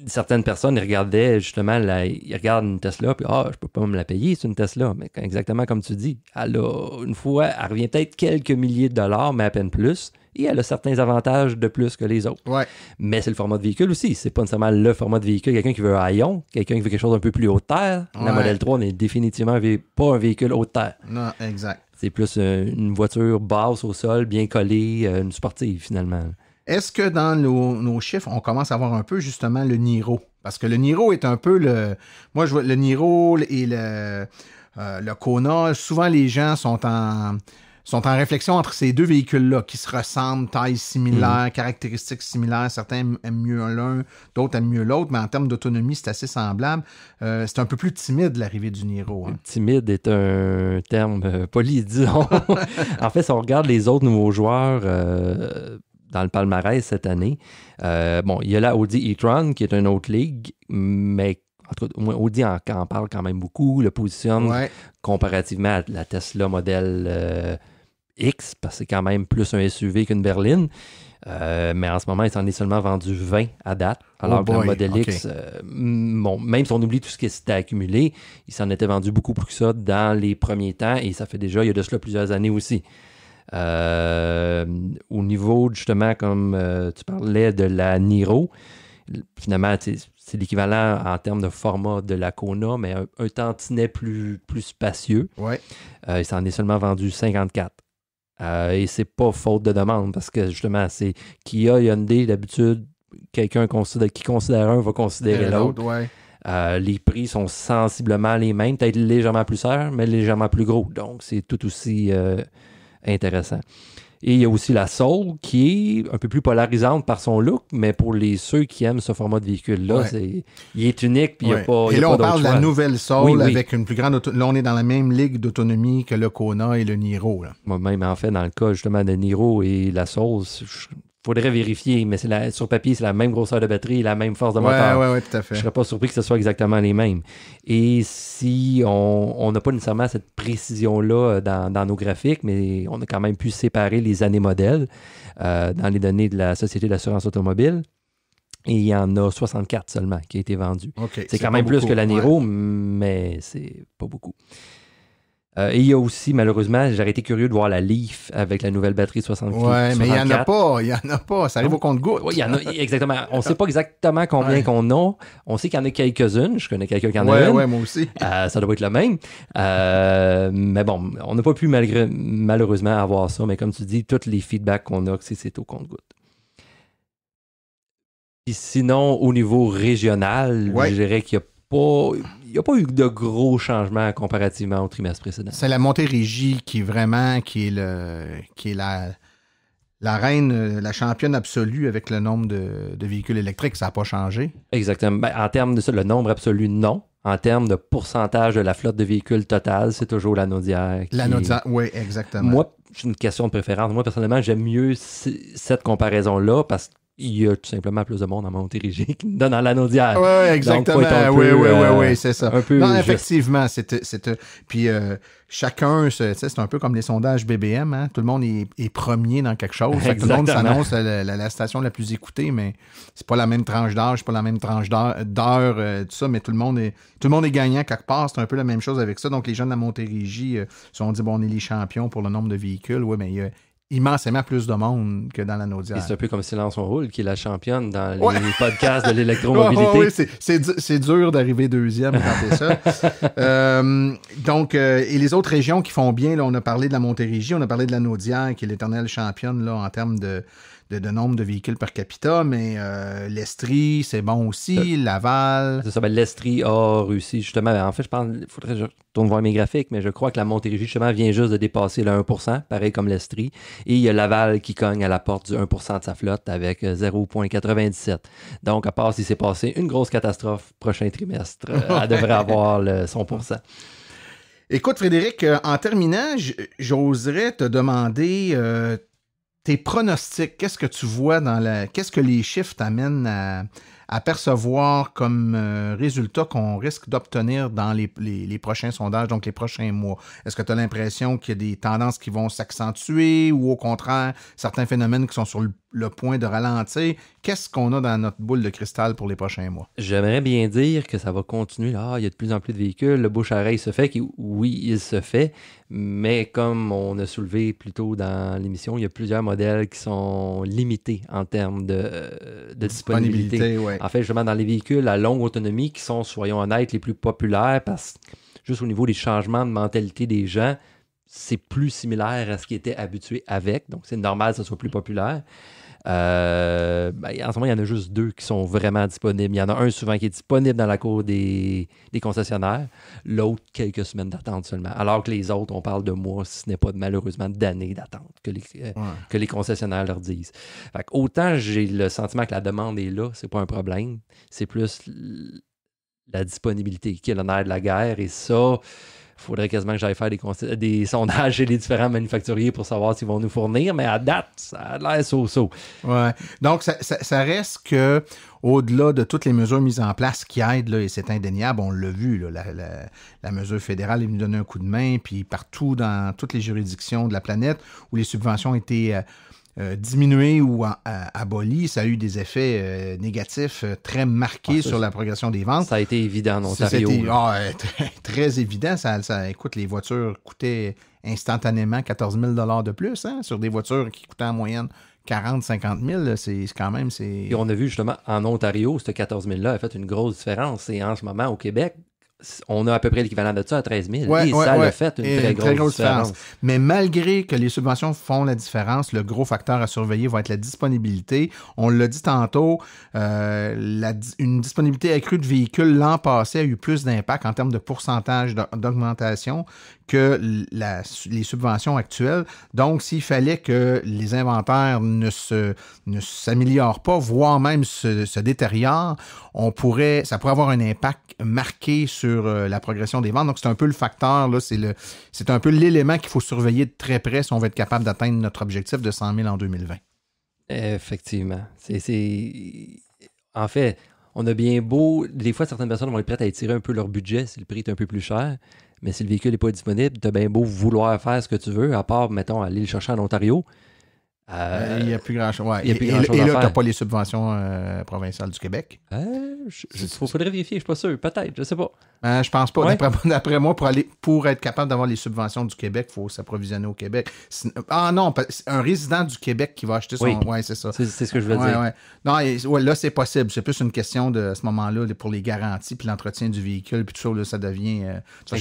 Certaines personnes, ils regardaient justement, ils regardent une Tesla, puis je peux pas me la payer, c'est une Tesla. Mais exactement comme tu dis, elle revient peut-être quelques milliers de dollars, mais à peine plus, et elle a certains avantages de plus que les autres. Ouais. Mais c'est le format de véhicule aussi, c'est pas nécessairement le format de véhicule. Quelqu'un qui veut un haillon, quelqu'un qui veut quelque chose un peu plus haute terre, la Model 3 n'est définitivement pas un véhicule haute terre. Non, exact. C'est plus une voiture basse au sol, bien collée, une sportive finalement. Est-ce que dans nos chiffres, on commence à voir un peu justement le Niro? Parce que le Niro est un peu moi, je vois le Niro et le Kona. Souvent, les gens sont en réflexion entre ces deux véhicules-là qui se ressemblent, taille similaire, caractéristiques similaires. Certains aiment mieux l'un, d'autres aiment mieux l'autre, mais en termes d'autonomie, c'est assez semblable. C'est un peu plus timide, l'arrivée du Niro. Hein. Timide est un terme poli, disons. En fait, si on regarde les autres nouveaux joueurs... dans le palmarès cette année. Il y a la Audi e-tron, qui est une autre ligue, mais en tout cas, Audi en parle quand même beaucoup, le positionne comparativement à la Tesla modèle X, parce que c'est quand même plus un SUV qu'une berline. Mais en ce moment, il s'en est seulement vendu 20 à date, alors que le modèle X, même si on oublie tout ce qui s'était accumulé, il s'en était vendu beaucoup plus que ça dans les premiers temps, et ça fait déjà, il y a de cela plusieurs années aussi. Au niveau, justement, comme tu parlais de la Niro, finalement, c'est l'équivalent en termes de format de la Kona, mais un tantinet plus spacieux. Ouais. Il s'en est seulement vendu 54. Et c'est pas faute de demande, parce que justement, c'est Kia, Hyundai, d'habitude, quelqu'un qui considère un va considérer l'autre. Les prix sont sensiblement les mêmes, peut-être légèrement plus chers, mais légèrement plus gros. Donc, c'est tout aussi... intéressant. Et il y a aussi la Soul qui est un peu plus polarisante par son look, mais pour ceux qui aiment ce format de véhicule-là, il est unique, puis il n'y a pas. Et là, on parle de la nouvelle Soul oui. avec une plus grande autonomie. Là, on est dans la même ligue d'autonomie que le Kona et le Niro. Là. Moi-même, en fait, dans le cas justement de Niro et la Soul, faudrait vérifier, mais sur papier, c'est la même grosseur de batterie et la même force de moteur. Oui, tout à fait. Je ne serais pas surpris que ce soit exactement les mêmes. Et si on n'a pas nécessairement cette précision-là dans nos graphiques, mais on a quand même pu séparer les années modèles dans les données de la Société d'assurance automobile. Et il y en a 64 seulement qui a été vendu. C'est quand même plus que la Niro, mais c'est pas beaucoup. Et il y a aussi, malheureusement, j'aurais été curieux de voir la Leaf avec la nouvelle batterie 64. Oui, mais il n'y en a pas. Ça arrive au compte-gouttes. Oui, il y en a, exactement. On ne sait pas exactement combien qu'on a. On sait qu'il y en a quelques-unes. Je connais quelqu'un qui en a une. Oui, moi aussi. Ça doit être le même. Mais bon, on n'a pas pu malheureusement avoir ça. Mais comme tu dis, tous les feedbacks qu'on a, c'est au compte-gouttes. Puis sinon, au niveau régional, je dirais qu'il n'y a pas eu de gros changements comparativement au trimestre précédent. C'est la Montérégie qui est la reine, la championne absolue avec le nombre de véhicules électriques. Ça n'a pas changé. Exactement. En termes de ça, le nombre absolu, non. en termes de pourcentage de la flotte de véhicules totale, c'est toujours la Naudière. La Naudière, oui, exactement. Moi, c'est une question de préférence. Moi, personnellement, j'aime mieux cette comparaison-là parce qu'il y a tout simplement plus de monde en Montérégie qui me donne à la Naudière. Oui, exactement. Oui, c'est ça. Un peu non, effectivement, puis chacun, c'est un peu comme les sondages BBM, hein? Tout le monde est premier dans quelque chose. Fait que tout le monde s'annonce la station la plus écoutée, mais c'est pas la même tranche d'âge, c'est pas la même tranche d'heure, tout ça, mais tout le monde est gagnant quelque part. C'est un peu la même chose avec ça. Donc, les jeunes de la Montérégie se sont dit, bon, on est les champions pour le nombre de véhicules. Oui, mais il y a immensément plus de monde que dans la Naudière. Et c'est un peu comme Silence on roule, qui est la championne dans les podcasts de l'électromobilité. Oui, c'est dur d'arriver deuxième quand t'es ça. Donc, et les autres régions qui font bien, là, on a parlé de la Montérégie, on a parlé de la Naudière, qui est l'éternelle championne là, en termes de nombre de véhicules par capita, mais l'Estrie, c'est bon aussi, Laval. C'est ça, l'Estrie a réussi justement. En fait, je pense qu'il faudrait que je retourne voir mes graphiques, mais je crois que la Montérégie, justement, vient juste de dépasser le 1%, pareil comme l'Estrie. Et il y a Laval qui cogne à la porte du 1% de sa flotte avec 0,97. Donc, à part s'il s'est passé une grosse catastrophe prochain trimestre, elle devrait avoir son pourcent. Écoute, Frédéric, en terminant, j'oserais te demander tes pronostics. Qu'est-ce que tu vois qu'est-ce que les chiffres t'amènent à percevoir comme résultat qu'on risque d'obtenir dans les prochains sondages, donc les prochains mois? Est-ce que tu as l'impression qu'il y a des tendances qui vont s'accentuer ou au contraire, certains phénomènes qui sont sur le point de ralentir? Qu'est-ce qu'on a dans notre boule de cristal pour les prochains mois? J'aimerais bien dire que ça va continuer. Il y a de plus en plus de véhicules. Le bouche-à-oreille se fait. Oui, il se fait. Mais comme on a soulevé plus tôt dans l'émission, il y a plusieurs modèles qui sont limités en termes de disponibilité. Ouais. En fait, justement, dans les véhicules à longue autonomie qui sont, soyons honnêtes, les plus populaires parce que juste au niveau des changements de mentalité des gens, c'est plus similaire à ce qui était habitué avec. Donc, c'est normal que ce soit plus populaire. En ce moment, il y en a juste 2 qui sont vraiment disponibles. Il y en a un souvent qui est disponible dans la cour des concessionnaires, l'autre quelques semaines d'attente seulement. Alors que les autres, on parle de mois, si ce n'est pas malheureusement d'années d'attente que les concessionnaires leur disent. Fait que autant j'ai le sentiment que la demande est là, c'est pas un problème, c'est plus la disponibilité qui est le nerf de la guerre, et ça, il faudrait quasiment que j'aille faire des sondages chez les différents manufacturiers pour savoir s'ils vont nous fournir, mais à date, ça a l'air so-so. Ouais. Donc, ça reste que, au-delà de toutes les mesures mises en place qui aident, là, et c'est indéniable, on l'a vu, là, la mesure fédérale est venue donner un coup de main, puis partout dans toutes les juridictions de la planète où les subventions étaient diminuées ou abolies, ça a eu des effets négatifs très marqués sur la progression des ventes. Ça a été évident en Ontario. C'était très évident. Écoute, les voitures coûtaient instantanément 14 000 $ de plus, hein, sur des voitures qui coûtaient en moyenne 40 50 000, c'est quand même... Et on a vu justement en Ontario, ce 14 000-là a fait une grosse différence. Et en ce moment, au Québec, on a à peu près l'équivalent de ça à 13 000. Et ça a fait une très grosse différence. Mais malgré que les subventions font la différence, le gros facteur à surveiller va être la disponibilité. On l'a dit tantôt, une disponibilité accrue de véhicules l'an passé a eu plus d'impact en termes de pourcentage d'augmentation que les subventions actuelles. Donc, s'il fallait que les inventaires ne s'améliorent pas, voire même se détériorent, ça pourrait avoir un impact marqué sur la progression des ventes. Donc, c'est un peu le facteur, là, c'est un peu l'élément qu'il faut surveiller de très près si on veut être capable d'atteindre notre objectif de 100 000 en 2020. Effectivement. En fait, on a bien beau... Des fois, certaines personnes vont être prêtes à étirer un peu leur budget si le prix est un peu plus cher. Mais si le véhicule n'est pas disponible, tu as bien beau vouloir faire ce que tu veux, à part, mettons, aller le chercher en Ontario. Il n'y a plus grand-chose. Ouais. Et là, tu n'as pas les subventions provinciales du Québec. Il faudrait vérifier, je ne suis pas sûr. Peut-être, je ne sais pas. Je pense pas. Ouais. D'après moi, pour être capable d'avoir les subventions du Québec, il faut s'approvisionner au Québec. Non, un résident du Québec qui va acheter son... Oui, c'est ça. C'est ce que je veux dire. Ouais. Non, là, c'est possible. C'est plus une question de, à ce moment-là, pour les garanties puis l'entretien du véhicule, puis tout ça, là, ça devient... tu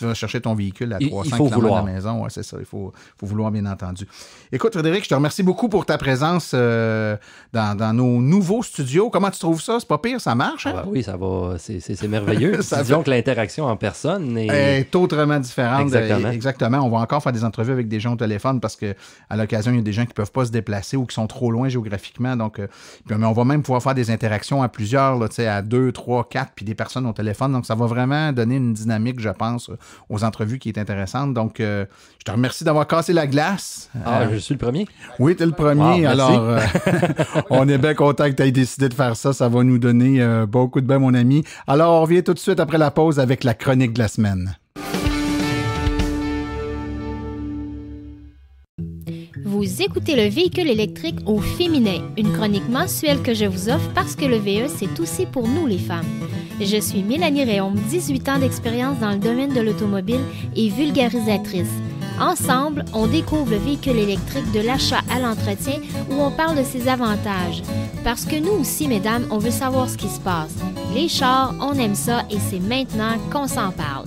vas chercher ton véhicule à 300 km à la maison. Ouais, c'est ça. Il faut vouloir, bien entendu. Écoute, Frédéric, je te remercie remercie beaucoup pour ta présence dans nos nouveaux studios. Comment tu trouves ça? C'est pas pire, ça marche? Hein? Oui, ça va. C'est merveilleux. Disons que l'interaction en personne est autrement différente. Exactement. Exactement. On va encore faire des entrevues avec des gens au téléphone parce que à l'occasion, il y a des gens qui ne peuvent pas se déplacer ou qui sont trop loin géographiquement. Donc, mais on va même pouvoir faire des interactions à plusieurs, là, à 2, 3, 4, puis des personnes au téléphone. Donc, ça va vraiment donner une dynamique, je pense, aux entrevues qui est intéressante. Donc, je te remercie d'avoir cassé la glace. Je suis le premier? Oui, tu es le premier. Wow, alors, on est bien content que tu aies décidé de faire ça. Ça va nous donner beaucoup de bien, mon ami. Alors, on revient tout de suite après la pause avec la chronique de la semaine. Vous écoutez le véhicule électrique au féminin, une chronique mensuelle que je vous offre parce que le VE, c'est aussi pour nous les femmes. Je suis Mélanie Réaume, 18 ans d'expérience dans le domaine de l'automobile et vulgarisatrice. Ensemble, on découvre le véhicule électrique de l'achat à l'entretien où on parle de ses avantages. Parce que nous aussi, mesdames, on veut savoir ce qui se passe. Les chars, on aime ça et c'est maintenant qu'on s'en parle.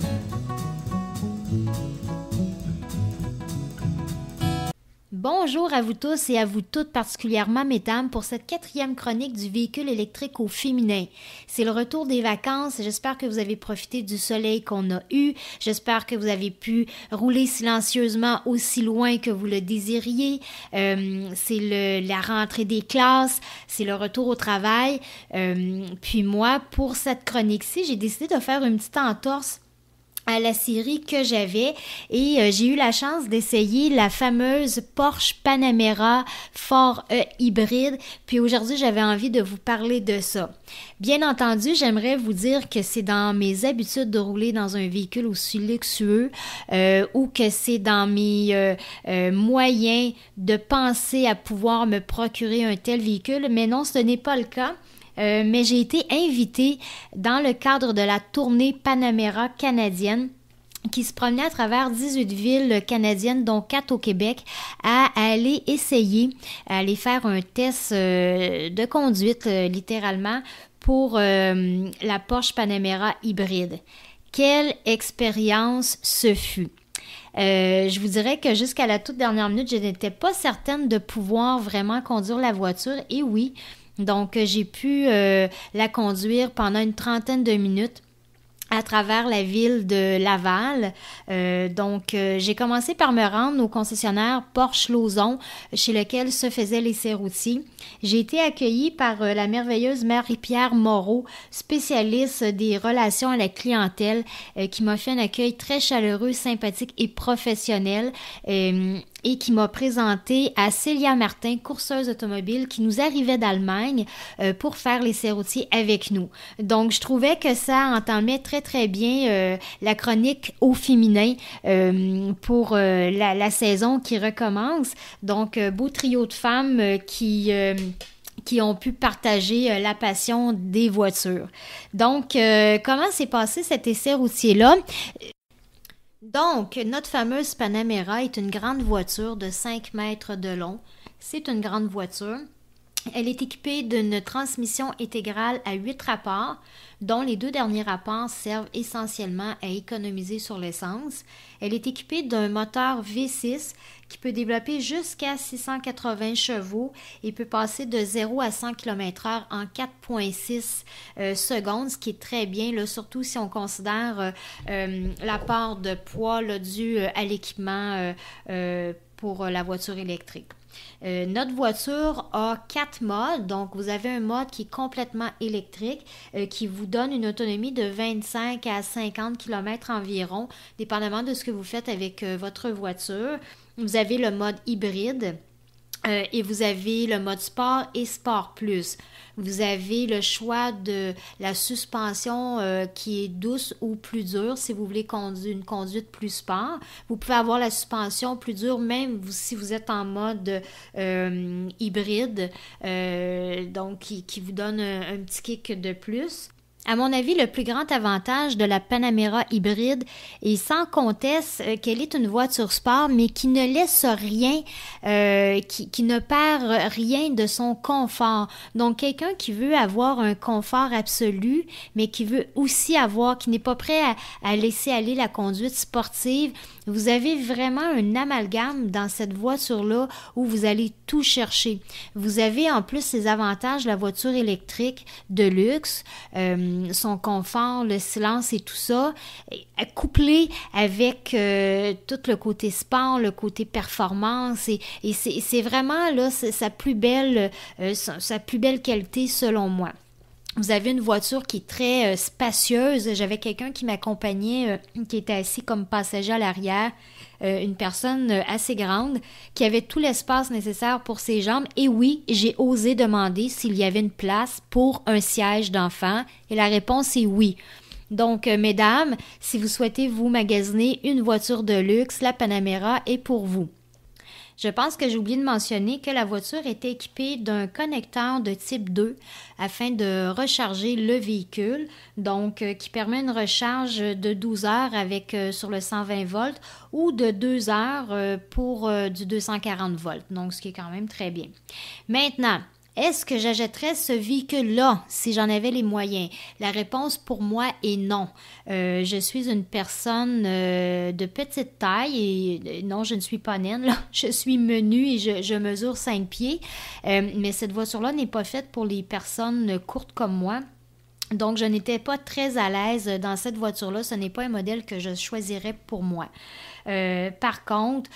Bonjour à vous tous et à vous toutes, particulièrement mesdames, pour cette 4e chronique du véhicule électrique au féminin. C'est le retour des vacances. J'espère que vous avez profité du soleil qu'on a eu. J'espère que vous avez pu rouler silencieusement aussi loin que vous le désiriez. C'est la rentrée des classes, c'est le retour au travail. Puis moi, pour cette chronique-ci, j'ai décidé de faire une petite entorse à la série que j'avais et j'ai eu la chance d'essayer la fameuse Porsche Panamera Fort E hybride. Puis aujourd'hui, j'avais envie de vous parler de ça. Bien entendu, j'aimerais vous dire que c'est dans mes habitudes de rouler dans un véhicule aussi luxueux ou que c'est dans mes moyens de penser à pouvoir me procurer un tel véhicule, mais non, ce n'est pas le cas. Mais j'ai été invitée dans le cadre de la tournée Panamera canadienne qui se promenait à travers 18 villes canadiennes, dont 4 au Québec, à aller essayer, à aller faire un test de conduite, littéralement, pour la Porsche Panamera hybride. Quelle expérience ce fut! Je vous dirais que jusqu'à la toute dernière minute, je n'étais pas certaine de pouvoir vraiment conduire la voiture. Et oui, donc j'ai pu la conduire pendant une trentaine de minutes à travers la ville de Laval. J'ai commencé par me rendre au concessionnaire Porsche Lauson, chez lequel se faisaient l'essai routier. J'ai été accueillie par la merveilleuse Marie-Pierre Moreau, spécialiste des relations à la clientèle, qui m'a fait un accueil très chaleureux, sympathique et professionnel. Et qui m'a présenté à Célia Martin, courseuse automobile, qui nous arrivait d'Allemagne pour faire l'essai routier avec nous. Donc, je trouvais que ça entamait très, très bien la chronique au féminin pour la saison qui recommence. Donc, beau trio de femmes qui ont pu partager la passion des voitures. Donc, comment s'est passé cet essai routier-là? Donc, notre fameuse Panamera est une grande voiture de 5 mètres de long. C'est une grande voiture. Elle est équipée d'une transmission intégrale à 8 rapports, dont les 2 derniers rapports servent essentiellement à économiser sur l'essence. Elle est équipée d'un moteur V6 qui peut développer jusqu'à 680 chevaux et peut passer de 0 à 100 km/h en 4,6 secondes, ce qui est très bien, là, surtout si on considère l'apport de poids là, dû à l'équipement pour la voiture électrique. Notre voiture a 4 modes, donc vous avez un mode qui est complètement électrique, qui vous donne une autonomie de 25 à 50 km environ, dépendamment de ce que vous faites avec votre voiture. Vous avez le mode hybride et vous avez le mode sport et sport plus. Vous avez le choix de la suspension qui est douce ou plus dure si vous voulez une conduite plus sport. Vous pouvez avoir la suspension plus dure même si vous êtes en mode hybride, donc qui vous donne un petit kick de plus. À mon avis, le plus grand avantage de la Panamera hybride est sans conteste qu'elle est une voiture sport, mais qui ne laisse rien, qui ne perd rien de son confort. Donc, quelqu'un qui veut avoir un confort absolu, mais qui veut aussi qui n'est pas prêt à laisser aller la conduite sportive, vous avez vraiment un amalgame dans cette voiture-là où vous allez tout chercher. Vous avez en plus ces avantages, la voiture électrique de luxe, son confort, le silence et tout ça, couplé avec tout le côté sport, le côté performance, et c'est vraiment là sa plus belle qualité selon moi. Vous avez une voiture qui est très spacieuse. J'avais quelqu'un qui m'accompagnait, qui était assis comme passager à l'arrière, une personne assez grande, qui avait tout l'espace nécessaire pour ses jambes. Et oui, j'ai osé demander s'il y avait une place pour un siège d'enfant. Et la réponse est oui. Donc, mesdames, si vous souhaitez vous magasiner une voiture de luxe, la Panamera est pour vous. Je pense que j'ai oublié de mentionner que la voiture était équipée d'un connecteur de type 2 afin de recharger le véhicule, donc qui permet une recharge de 12 heures sur le 120 volts ou de 2 heures pour du 240 volts, donc ce qui est quand même très bien. Maintenant, est-ce que j'achèterais ce véhicule-là si j'en avais les moyens? La réponse pour moi est non. Je suis une personne de petite taille et non, je ne suis pas naine, là. Je suis menue et je mesure 5 pieds. Mais cette voiture-là n'est pas faite pour les personnes courtes comme moi. Donc, je n'étais pas très à l'aise dans cette voiture-là. Ce n'est pas un modèle que je choisirais pour moi. Par contre,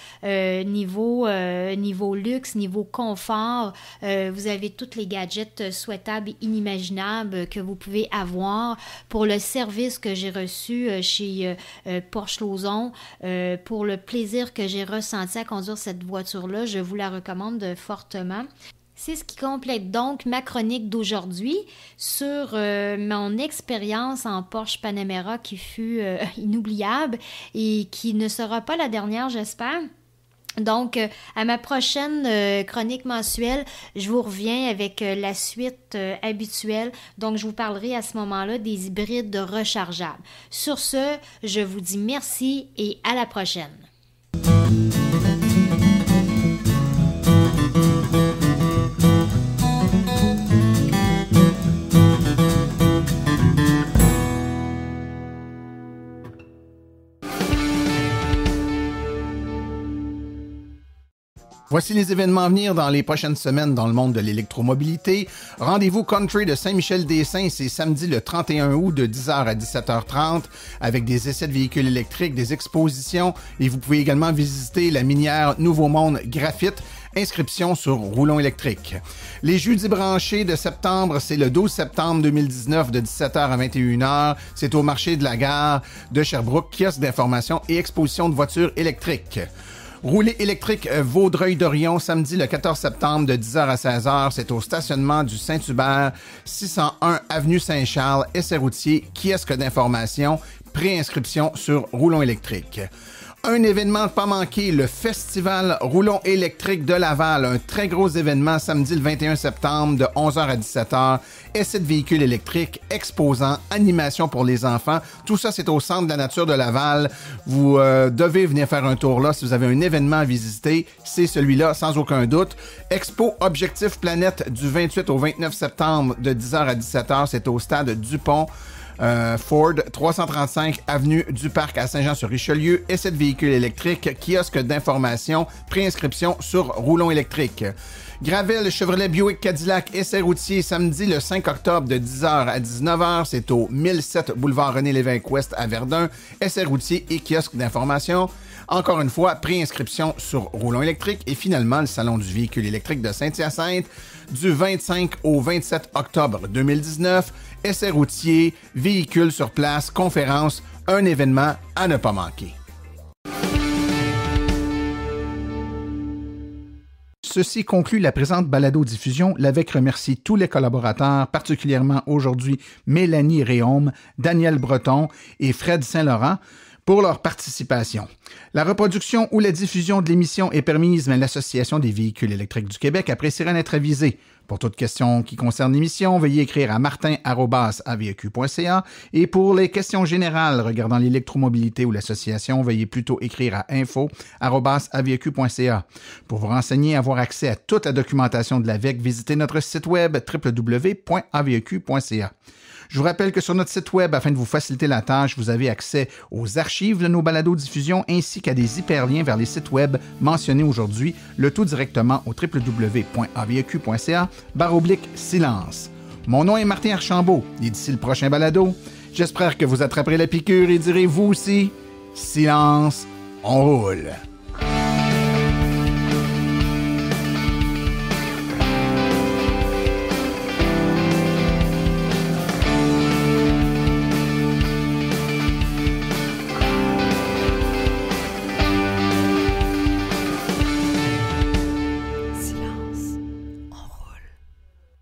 niveau luxe, niveau confort, vous avez tous les gadgets souhaitables et inimaginables que vous pouvez avoir. Pour le service que j'ai reçu chez Porsche Lauson, pour le plaisir que j'ai ressenti à conduire cette voiture-là, je vous la recommande fortement. C'est ce qui complète donc ma chronique d'aujourd'hui sur mon expérience en Porsche Panamera qui fut inoubliable et qui ne sera pas la dernière, j'espère. Donc, à ma prochaine chronique mensuelle, je vous reviens avec la suite habituelle. Donc, je vous parlerai à ce moment-là des hybrides rechargeables. Sur ce, je vous dis merci et à la prochaine. Voici les événements à venir dans les prochaines semaines dans le monde de l'électromobilité. Rendez-vous Country de Saint-Michel-des-Saints, c'est samedi le 31 août de 10h à 17h30 avec des essais de véhicules électriques, des expositions et vous pouvez également visiter la minière Nouveau Monde Graphite. Inscription sur Roulon électrique. Les jeudis branchés de septembre, c'est le 12 septembre 2019 de 17h à 21h. C'est au marché de la gare de Sherbrooke, kiosque d'information et exposition de voitures électriques. Rouler électrique Vaudreuil-Dorion, samedi le 14 septembre de 10h à 16h. C'est au stationnement du Saint-Hubert, 601 avenue Saint-Charles, essai routier, kiosque d'information, préinscription sur Roulon électrique. Un événement pas manqué, le Festival Roulon électrique de Laval, un très gros événement samedi le 21 septembre de 11h à 17h, essai de véhicules électriques, exposants, animation pour les enfants. Tout ça, c'est au Centre de la nature de Laval. Vous devez venir faire un tour là si vous avez un événement à visiter. C'est celui-là, sans aucun doute. Expo Objectif Planète du 28 au 29 septembre de 10h à 17h, c'est au stade Dupont. Ford, 335 avenue du Parc à Saint-Jean-sur-Richelieu, essai de véhicules électriques, kiosque d'information, préinscription sur Roulon électrique. Gravel, Chevrolet Buick Cadillac, essai routier, samedi le 5 octobre de 10h à 19h, c'est au 1007 boulevard René-Lévesque-Ouest à Verdun, essai routier et kiosque d'information. Encore une fois, préinscription sur Roulon électrique et finalement le Salon du véhicule électrique de Saint-Hyacinthe du 25 au 27 octobre 2019. Essai routier, véhicules sur place, conférence, un événement à ne pas manquer. Ceci conclut la présente balado-diffusion. L'AVEQ remercie tous les collaborateurs, particulièrement aujourd'hui Mélanie Réaume, Daniel Breton et Fred Saint-Laurent. pour leur participation. La reproduction ou la diffusion de l'émission est permise, mais l'Association des véhicules électriques du Québec apprécierait d'être avisée. Pour toute question qui concerne l'émission, veuillez écrire à martin@aveq.ca et pour les questions générales regardant l'électromobilité ou l'association, veuillez plutôt écrire à info@aveq.ca. Pour vous renseigner et avoir accès à toute la documentation de l'AVEQ, visitez notre site web www.aveq.ca. Je vous rappelle que sur notre site web, afin de vous faciliter la tâche, vous avez accès aux archives de nos balados-diffusions ainsi qu'à des hyperliens vers les sites web mentionnés aujourd'hui, le tout directement au www.aveq.ca/silence. Mon nom est Martin Archambault et d'ici le prochain balado, j'espère que vous attraperez la piqûre et direz vous aussi, silence, on roule.